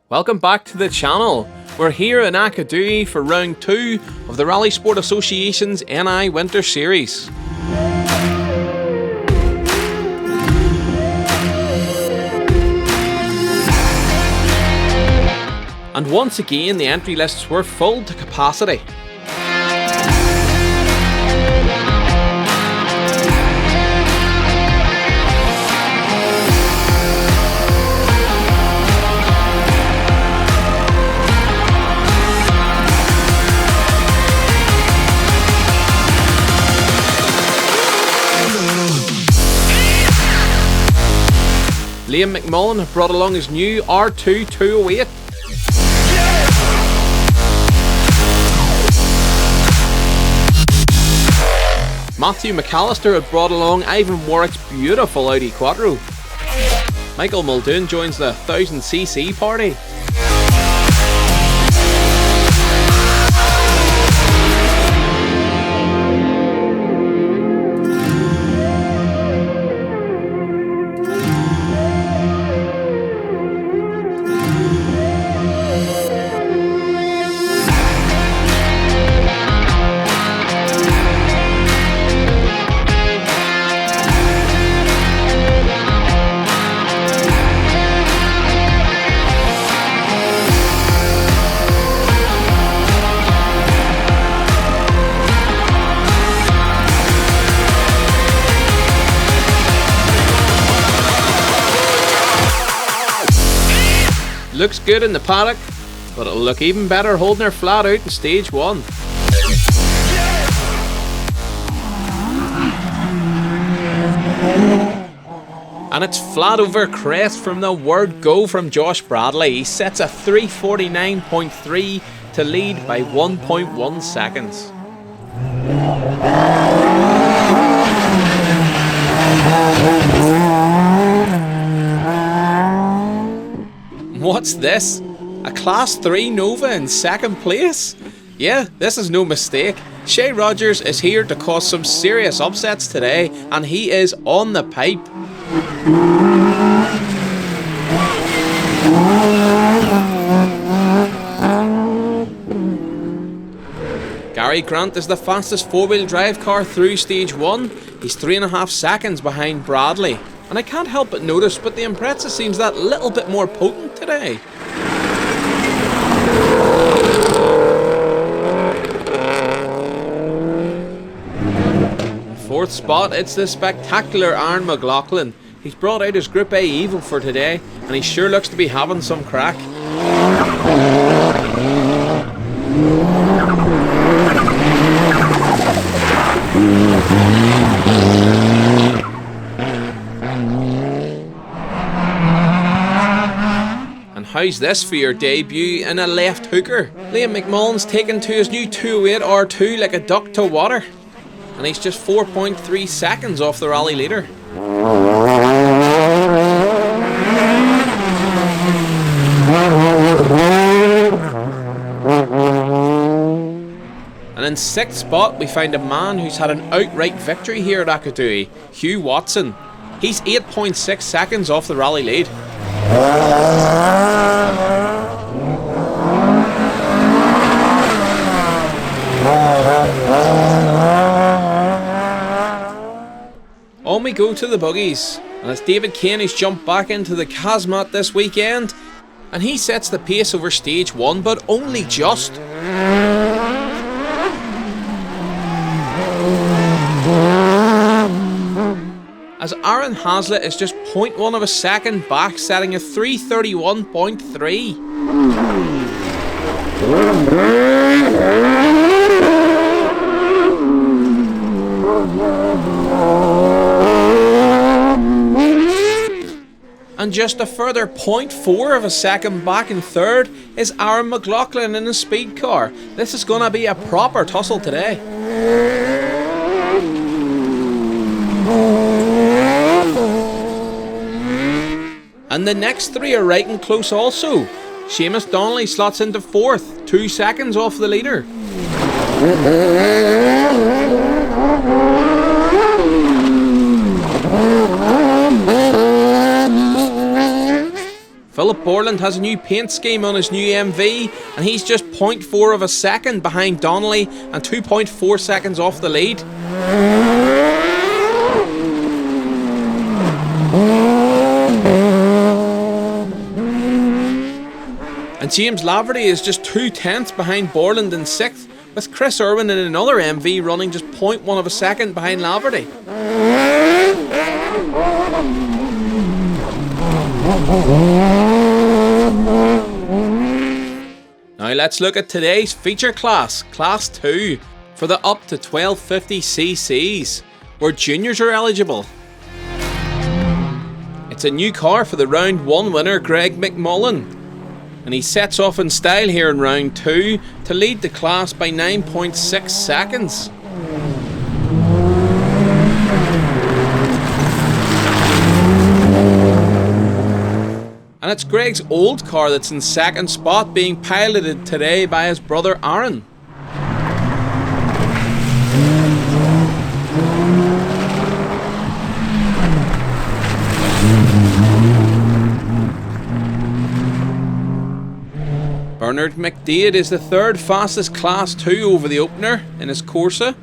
Welcome back to the channel. We're here in Aghadowey for round 2 of the Rallysport Associations NI Winter Series. And once again the entry lists were full to capacity. Liam McMullen brought along his new R2 208. Matthew McAllister had brought along Ivan Warwick's beautiful Audi Quattro. Michael Muldoon joins the 1000cc party. Looks good in the paddock, but it'll look even better holding her flat out in stage 1. And it's flat over crest from the word go from Josh Bradley. He sets a 3:49.3 to lead by 1.1 seconds. What's this? A Class 3 Nova in 2nd place? Yeah, this is no mistake. Shay Rogers is here to cause some serious upsets today, and he is on the pipe. Gary Grant is the fastest 4-wheel drive car through stage 1. He's 3.5 seconds behind Bradley. And I can't help but notice, but the Impreza seems that little bit more potent today. Fourth spot, it's the spectacular Aaron McLaughlin. He's brought out his Group A Evil for today, and he sure looks to be having some crack. How's this for your debut in a left hooker? Liam McMullen's taken to his new 208 R2 like a duck to water. And he's just 4.3 seconds off the rally leader. And in 6th spot we find a man who's had an outright victory here at Aghadowey, Hugh Watson. He's 8.6 seconds off the rally lead. On we go to the buggies, and it's David Kane who's jumped back into the Kazmat this weekend, and he sets the pace over stage 1, but only just. As Aaron Hazlitt is just 0.1 of a second back, setting a 3:31.3. And just a further 0.4 of a second back in 3rd is Aaron McLaughlin in a speed car. This is going to be a proper tussle today. And the next 3 are right and close also. Seamus Donnelly slots into 4th, 2 seconds off the leader. Philip Borland has a new paint scheme on his new MV, and he's just 0.4 of a second behind Donnelly and 2.4 seconds off the lead. And James Laverty is just 2/10 behind Borland in 6th, with Chris Irwin in another MV running just 0.1 of a second behind Laverty. Now let's look at today's feature class, Class 2, for the up to 1250cc's, where juniors are eligible. It's a new car for the round 1 winner, Greg McMullen, and he sets off in style here in round 2 to lead the class by 9.6 seconds. And it's Greg's old car that's in 2nd spot, being piloted today by his brother Aaron. Bernard McDade is the 3rd fastest Class 2 over the opener in his Corsa.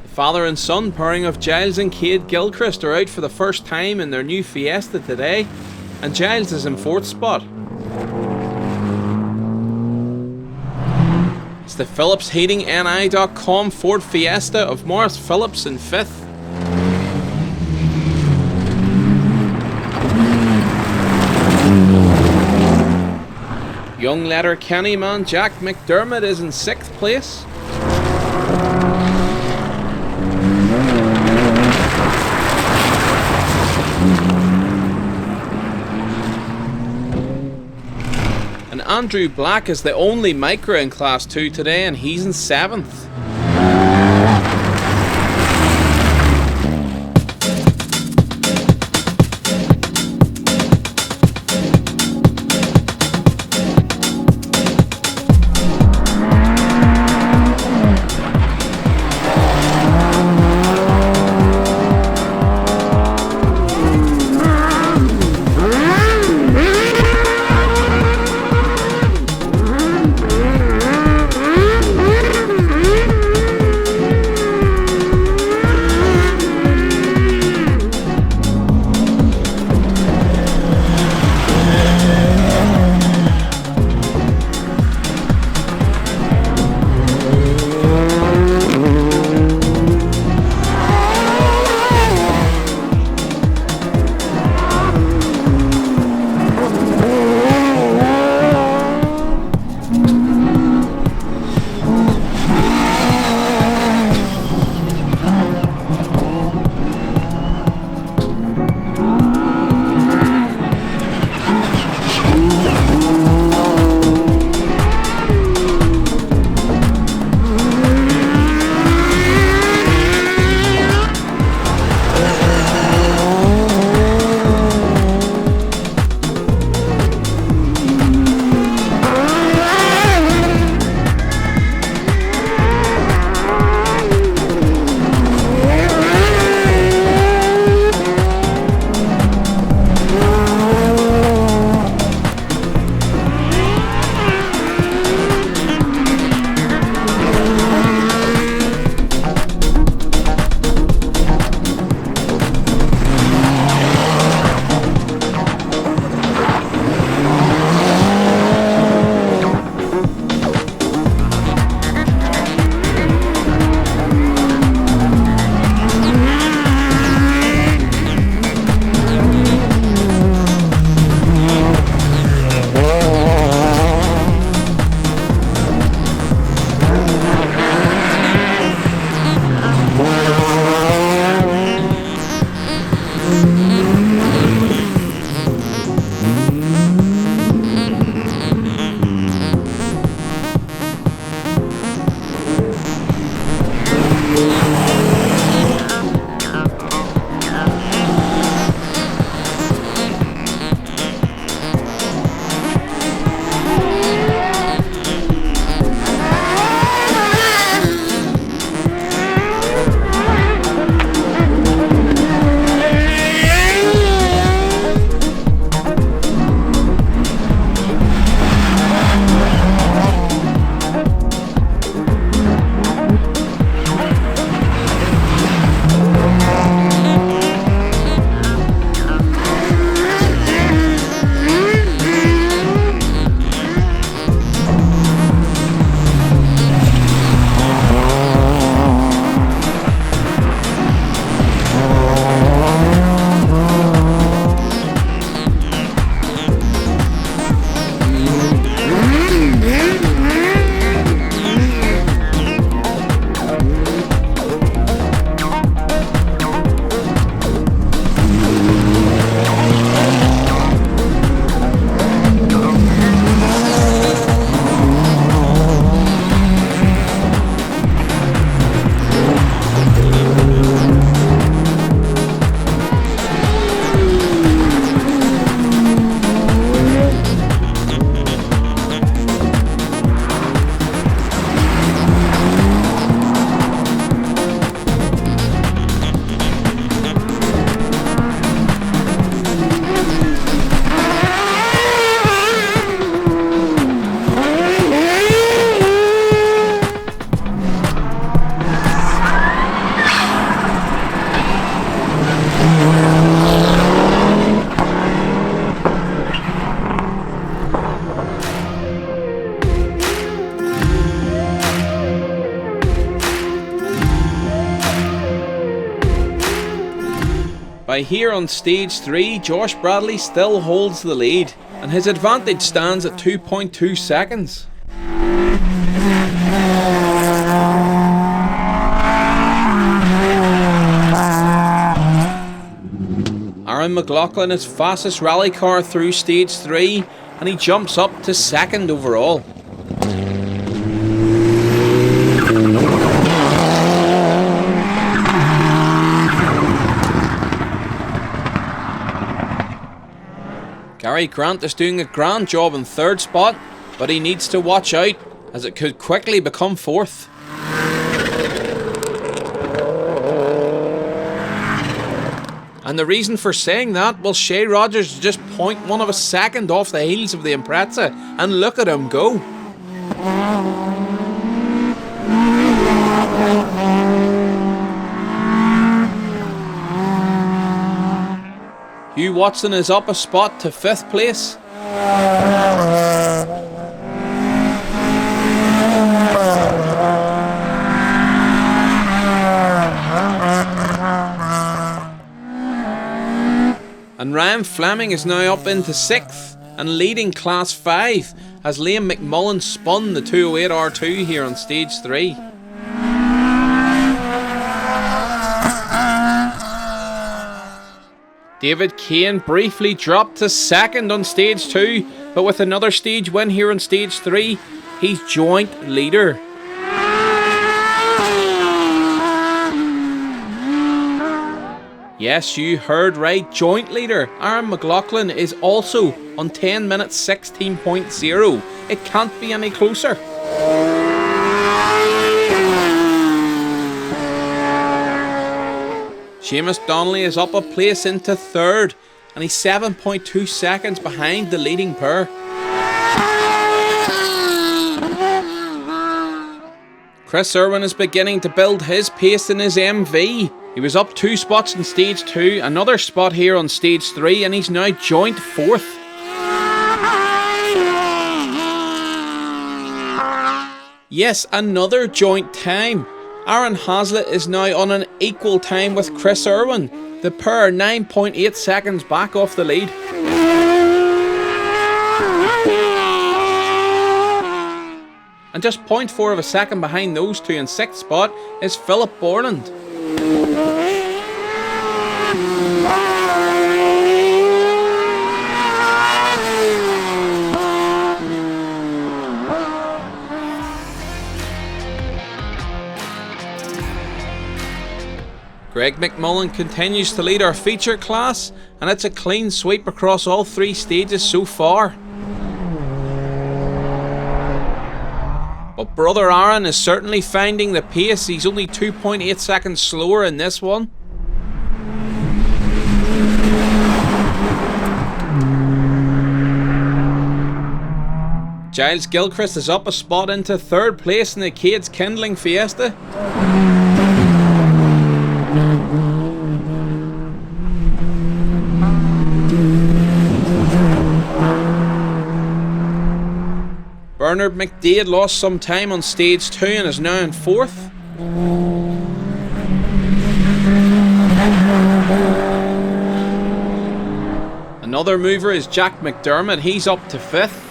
The father and son pairing of Giles and Cade Gilchrist are out for the first time in their new Fiesta today, and Giles is in 4th spot. It's the Phillips Heating NI.com Ford Fiesta of Morris Phillips in 5th. Young Letterkenny man Jack McDermott is in 6th place. And Andrew Black is the only micro in Class 2 today, and he's in 7th. By here on stage 3, Josh Bradley still holds the lead, and his advantage stands at 2.2 seconds. Aaron McLaughlin is fastest rally car through stage 3, and he jumps up to 2nd overall. Gary Grant is doing a grand job in 3rd spot, but he needs to watch out as it could quickly become 4th. And the reason for saying that, well, Shay Rogers is just 0.1 of a second off the heels of the Impreza, and look at him go. Hugh Watson is up a spot to 5th place. And Ryan Fleming is now up into 6th and leading Class 5 as Liam McMullen spun the 208 R2 here on stage 3. David Kane briefly dropped to 2nd on stage 2, but with another stage win here on stage 3, he's joint leader. Yes, you heard right, joint leader. Aaron McLaughlin is also on 10 minutes 16.0. It can't be any closer. Seamus Donnelly is up a place into 3rd, and he's 7.2 seconds behind the leading pair. Chris Irwin is beginning to build his pace in his MV. He was up 2 spots in stage 2, another spot here on stage 3, and he's now joint 4th. Yes, another joint time. Aaron Hazlitt is now on an equal time with Chris Irwin. The pair are 9.8 seconds back off the lead. And just 0.4 of a second behind those two in 6th spot is Philip Borland. Greg McMullen continues to lead our feature class, and it's a clean sweep across all 3 stages so far. But brother Aaron is certainly finding the pace. He's only 2.8 seconds slower in this one. Giles Gilchrist is up a spot into 3rd place in the Cades Kindling Fiesta. Bernard McDade lost some time on stage 2 and is now in 4th. Another mover is Jack McDermott, he's up to 5th.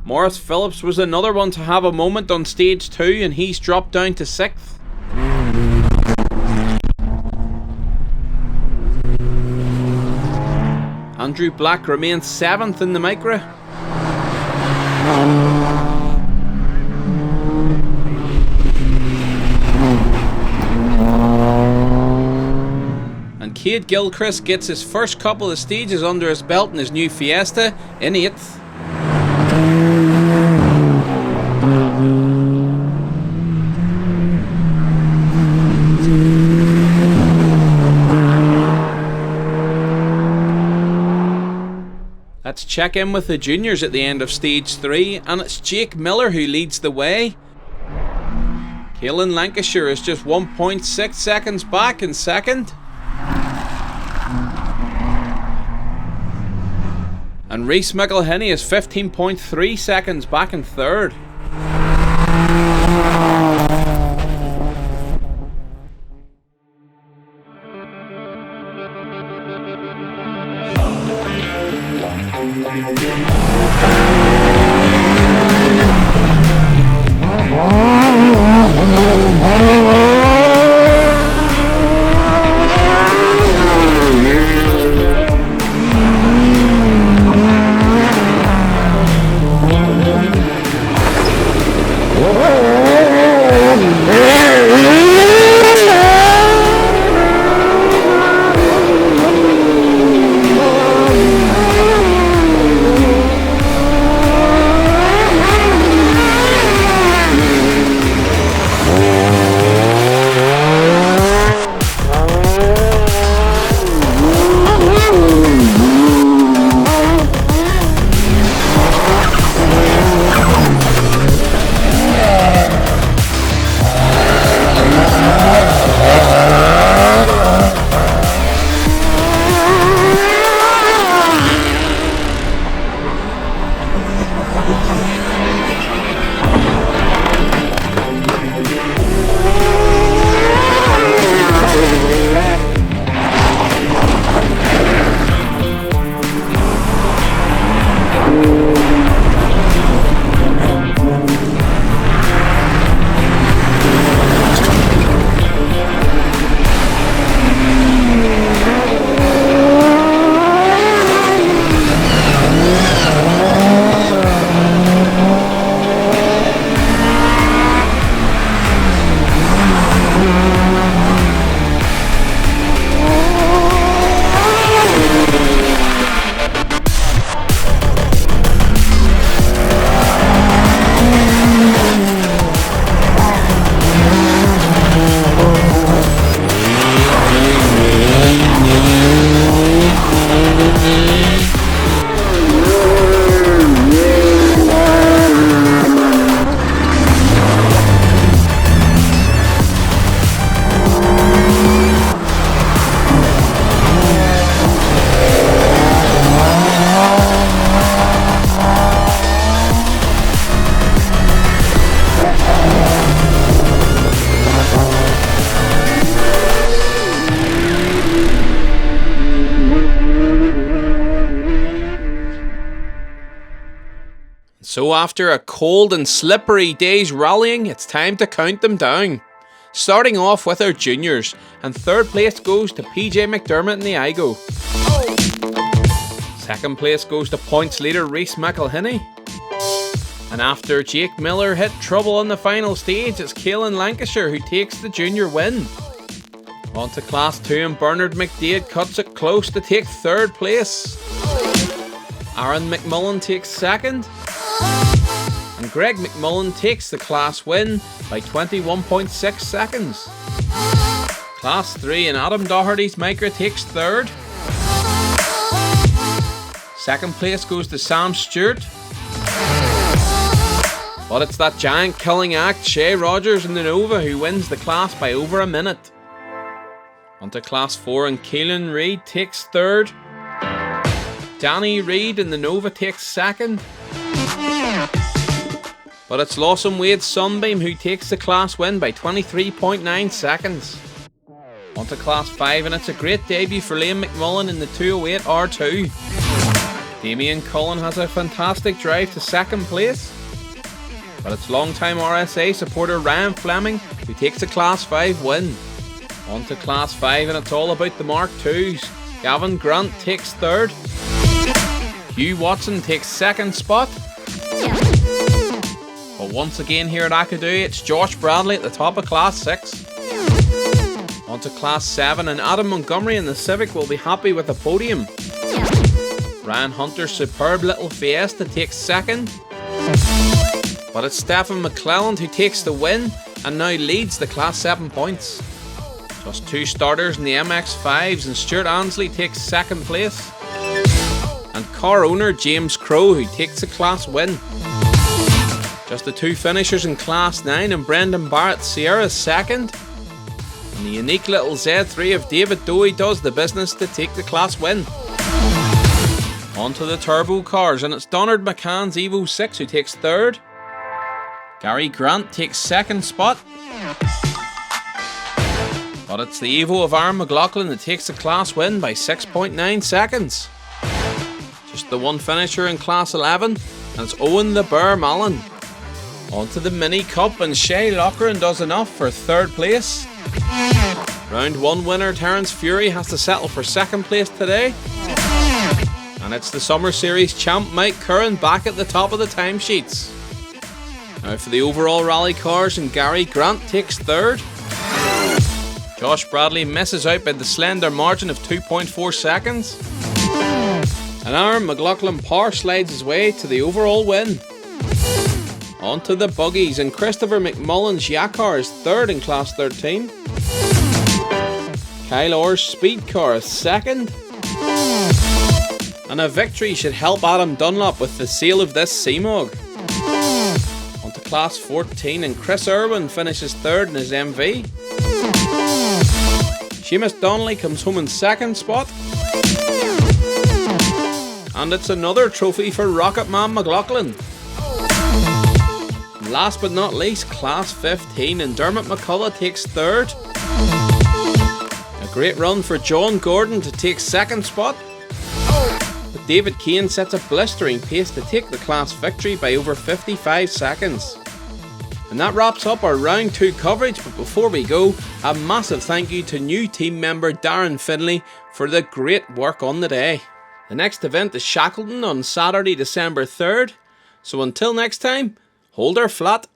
Morris Phillips was another one to have a moment on stage 2 and he's dropped down to 6th. Andrew Black remains 7th in the Micra. And Cade Gilchrist gets his first couple of stages under his belt in his new Fiesta in 8th. Let's check in with the juniors at the end of stage 3, and it's Jake Miller who leads the way. Caelan Lancashire is just 1.6 seconds back in 2nd. And Rhys McElhinney is 15.3 seconds back in third. So after a cold and slippery day's rallying, it's time to count them down. Starting off with our juniors, and third place goes to PJ McDermott in the Igo. Second place goes to points leader Rhys McElhinney. And after Jake Miller hit trouble on the final stage, it's Caelan Lancashire who takes the junior win. On to Class 2, and Bernard McDade cuts it close to take third place. Aaron McMullen takes second. And Greg McMullen takes the class win by 21.6 seconds. Class 3, and Adam Doherty's Micra takes third. Second place goes to Sam Stewart. But it's that giant killing act, Shay Rogers in the Nova, who wins the class by over a minute. Onto Class 4, and Keelan Reid takes third. Danny Reid in the Nova takes second. But it's Lawson Wade Sunbeam who takes the class win by 23.9 seconds. Onto Class 5, and it's a great debut for Liam McMullen in the 208 R2. Damien Cullen has a fantastic drive to second place. But it's long-time RSA supporter Ryan Fleming who takes the Class 5 win. Onto Class 5, and it's all about the Mark IIs. Gavin Grant takes third. Hugh Watson takes second spot. But once again here at Aghadowey, it's Josh Bradley at the top of Class 6. On to Class 7, and Adam Montgomery in the Civic will be happy with the podium. Ryan Hunter's superb little Fiesta takes second. But it's Stephen McClelland who takes the win and now leads the Class 7 points. Just two starters in the MX5s, and Stuart Ansley takes second place. And car owner James Crow who takes the class win. Just the two finishers in Class 9, and Brendan Barrett Sierra's second. And the unique little Z3 of David Dowie does the business to take the class win. Onto the turbo cars, and it's Donald McCann's Evo 6 who takes third. Gary Grant takes second spot. But it's the Evo of Aaron McLaughlin that takes the class win by 6.9 seconds. Just the one finisher in class 11, and it's Owen the Bear Mallon. Onto the Mini Cup, and Shay Loughran does enough for third place. Round 1 winner Terence Fury has to settle for second place today. And it's the Summer Series champ Mike Curran back at the top of the timesheets. Now for the overall rally cars, and Gary Grant takes third. Josh Bradley misses out by the slender margin of 2.4 seconds. And Aaron McLaughlin power slides his way to the overall win. Onto the buggies, and Christopher McMullen's Yakar is third in class 13. Kyle Orr's speed car is second. And a victory should help Adam Dunlop with the sale of this CMOG. Onto class 14, and Chris Irwin finishes third in his MV. Seamus Donnelly comes home in second spot. And it's another trophy for Rocketman McLaughlin. Last but not least, class 15, and Dermot McCullough takes third. A great run for John Gordon to take second spot. But David Kane sets a blistering pace to take the class victory by over 55 seconds. And that wraps up our round 2 coverage, but before we go, a massive thank you to new team member Darren Finlay for the great work on the day. The next event is Shackleton on Saturday, December 3rd. So until next time, hold her flat